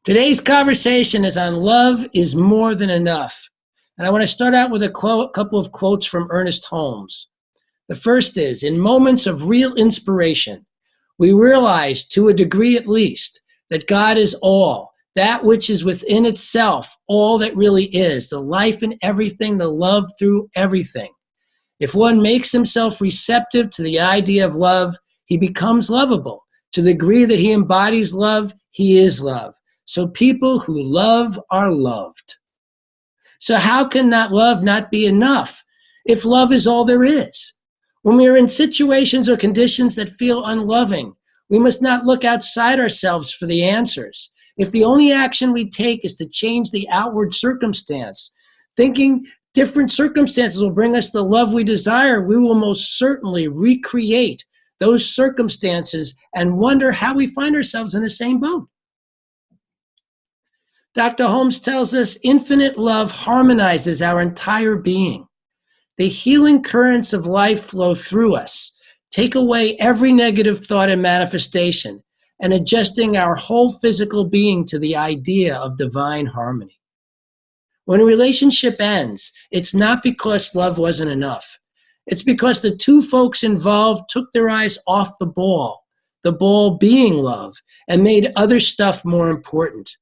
Today's conversation is on love is more than enough. And I want to start out with a couple of quotes from Ernest Holmes. The first is, in moments of real inspiration, we realize, to a degree at least, that God is all, that which is within itself, all that really is, the life in everything, the love through everything. If one makes himself receptive to the idea of love, he becomes lovable. To the degree that he embodies love, he is love. So people who love are loved. So how can that love not be enough if love is all there is? When we are in situations or conditions that feel unloving, we must not look outside ourselves for the answers. If the only action we take is to change the outward circumstance, thinking different circumstances will bring us the love we desire, we will most certainly recreate those circumstances and wonder how we find ourselves in the same boat. Dr. Holmes tells us infinite love harmonizes our entire being. The healing currents of life flow through us, take away every negative thought and manifestation, and adjusting our whole physical being to the idea of divine harmony. When a relationship ends, it's not because love wasn't enough. It's because the two folks involved took their eyes off the ball being love, and made other stuff more important.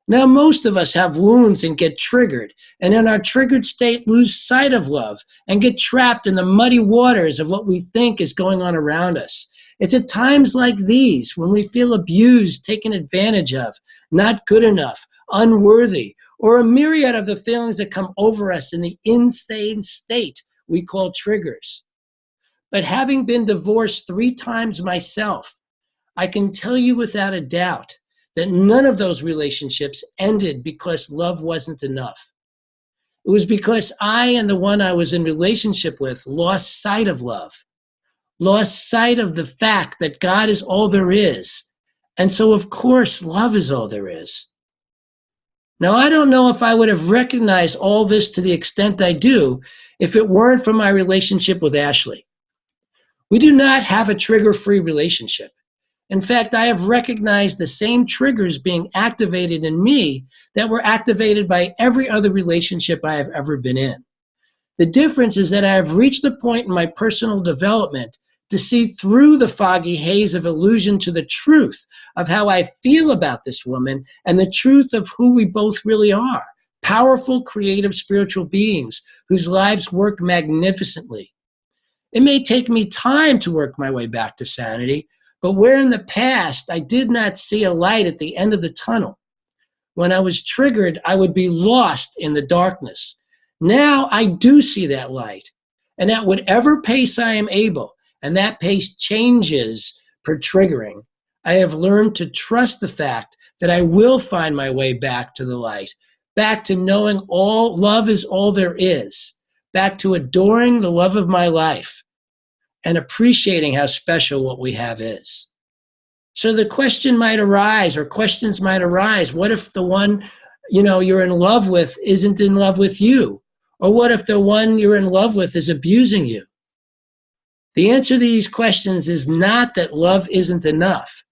Now, most of us have wounds and get triggered, and in our triggered state lose sight of love and get trapped in the muddy waters of what we think is going on around us. It's at times like these when we feel abused, taken advantage of, not good enough, unworthy, or a myriad of the feelings that come over us in the insane state we call triggers. But having been divorced 3 times myself, I can tell you without a doubt that none of those relationships ended because love wasn't enough. It was because I and the one I was in relationship with lost sight of love, lost sight of the fact that God is all there is. And so, of course, love is all there is. Now, I don't know if I would have recognized all this to the extent I do if it weren't for my relationship with Ashley. We do not have a trigger-free relationship. In fact, I have recognized the same triggers being activated in me that were activated by every other relationship I have ever been in. The difference is that I have reached the point in my personal development to see through the foggy haze of illusion to the truth of how I feel about this woman and the truth of who we both really are, powerful, creative, spiritual beings whose lives work magnificently. It may take me time to work my way back to sanity, but where in the past I did not see a light at the end of the tunnel. When I was triggered, I would be lost in the darkness. Now I do see that light. And at whatever pace I am able, and that pace changes per triggering, I have learned to trust the fact that I will find my way back to the light, back to knowing all love is all there is, back to adoring the love of my life, and appreciating how special what we have is. So the question might arise, or questions might arise, what if the one you're in love with isn't in love with you? Or what if the one you're in love with is abusing you? The answer to these questions is not that love isn't enough.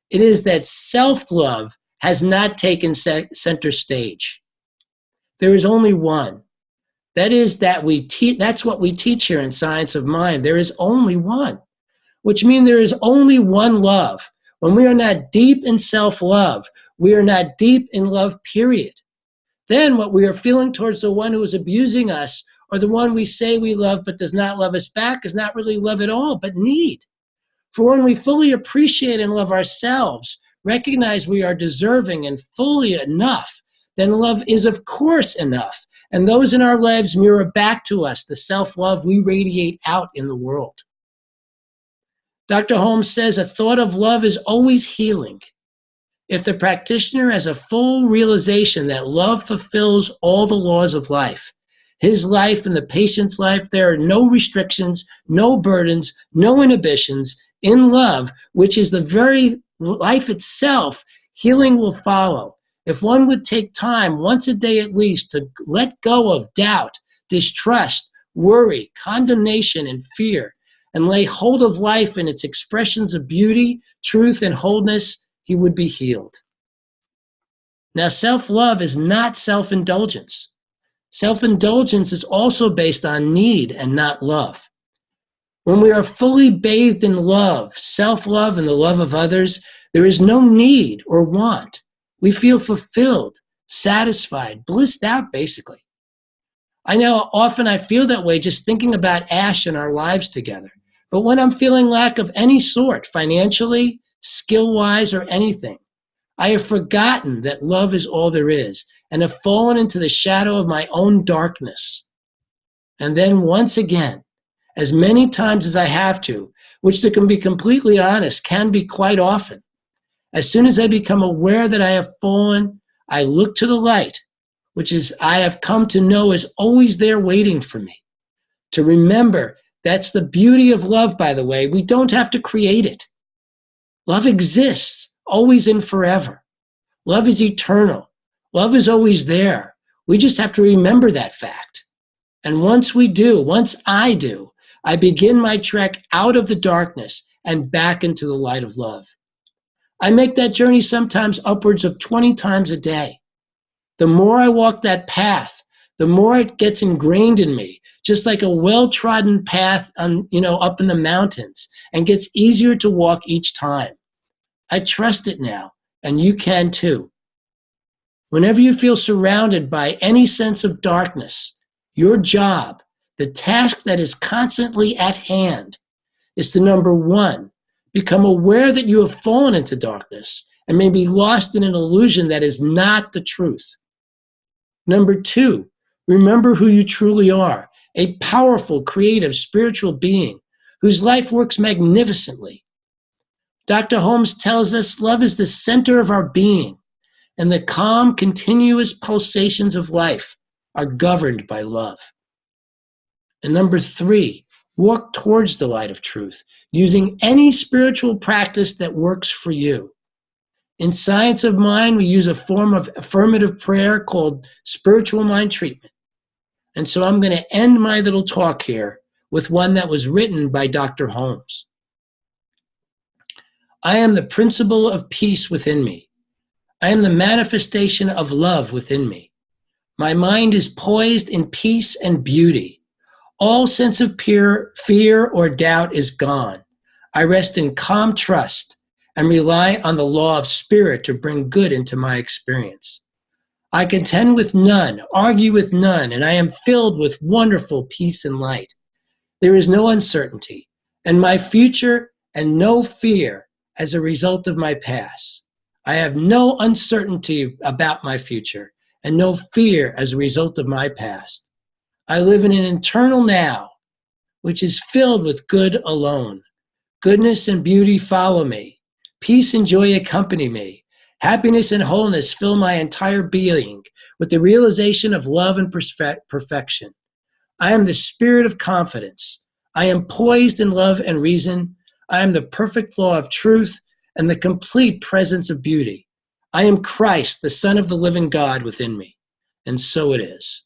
It is that self-love has not taken center stage. There is only one. That's what we teach here in Science of Mind. There is only one, which means there is only one love. When we are not deep in self-love, we are not deep in love, period. Then what we are feeling towards the one who is abusing us, or the one we say we love but does not love us back, is not really love at all, but need. For when we fully appreciate and love ourselves, recognize we are deserving and fully enough, then love is of course enough. And those in our lives mirror back to us the self-love we radiate out in the world. Dr. Holmes says a thought of love is always healing. If the practitioner has a full realization that love fulfills all the laws of life, his life and the patient's life, there are no restrictions, no burdens, no inhibitions. In love, which is the very life itself, healing will follow. If one would take time once a day at least to let go of doubt, distrust, worry, condemnation, and fear, and lay hold of life in its expressions of beauty, truth, and wholeness, he would be healed. Now, self-love is not self-indulgence. Self-indulgence is also based on need and not love. When we are fully bathed in love, self-love, and the love of others, there is no need or want. We feel fulfilled, satisfied, blissed out, basically. I know often I feel that way just thinking about Ash and our lives together. But when I'm feeling lack of any sort, financially, skill-wise, or anything, I have forgotten that love is all there is and have fallen into the shadow of my own darkness. And then once again, as many times as I have to, which to be completely honest can be quite often, as soon as I become aware that I have fallen, I look to the light, which is I have come to know is always there waiting for me. To remember, that's the beauty of love, by the way. We don't have to create it. Love exists, always and forever. Love is eternal. Love is always there. We just have to remember that fact. And once I do, I begin my trek out of the darkness and back into the light of love. I make that journey sometimes upwards of 20 times a day. The more I walk that path, the more it gets ingrained in me, just like a well-trodden path up in the mountains, and gets easier to walk each time. I trust it now, and you can too. Whenever you feel surrounded by any sense of darkness, your job, the task that is constantly at hand, is to, number one, become aware that you have fallen into darkness and may be lost in an illusion that is not the truth. Number two, remember who you truly are, a powerful, creative, spiritual being whose life works magnificently. Dr. Holmes tells us love is the center of our being, and the calm, continuous pulsations of life are governed by love. And number three, walk towards the light of truth, using any spiritual practice that works for you. In Science of Mind, we use a form of affirmative prayer called spiritual mind treatment. And so I'm going to end my little talk here with one that was written by Dr. Holmes. I am the principle of peace within me. I am the manifestation of love within me. My mind is poised in peace and beauty. All sense of fear or doubt is gone. I rest in calm trust and rely on the law of spirit to bring good into my experience. I contend with none, argue with none, and I am filled with wonderful peace and light. There is no uncertainty, and my future and no fear as a result of my past. I have no uncertainty about my future and no fear as a result of my past. I live in an eternal now, which is filled with good alone. Goodness and beauty follow me. Peace and joy accompany me. Happiness and wholeness fill my entire being with the realization of love and perfection. I am the spirit of confidence. I am poised in love and reason. I am the perfect law of truth and the complete presence of beauty. I am Christ, the Son of the living God within me. And so it is.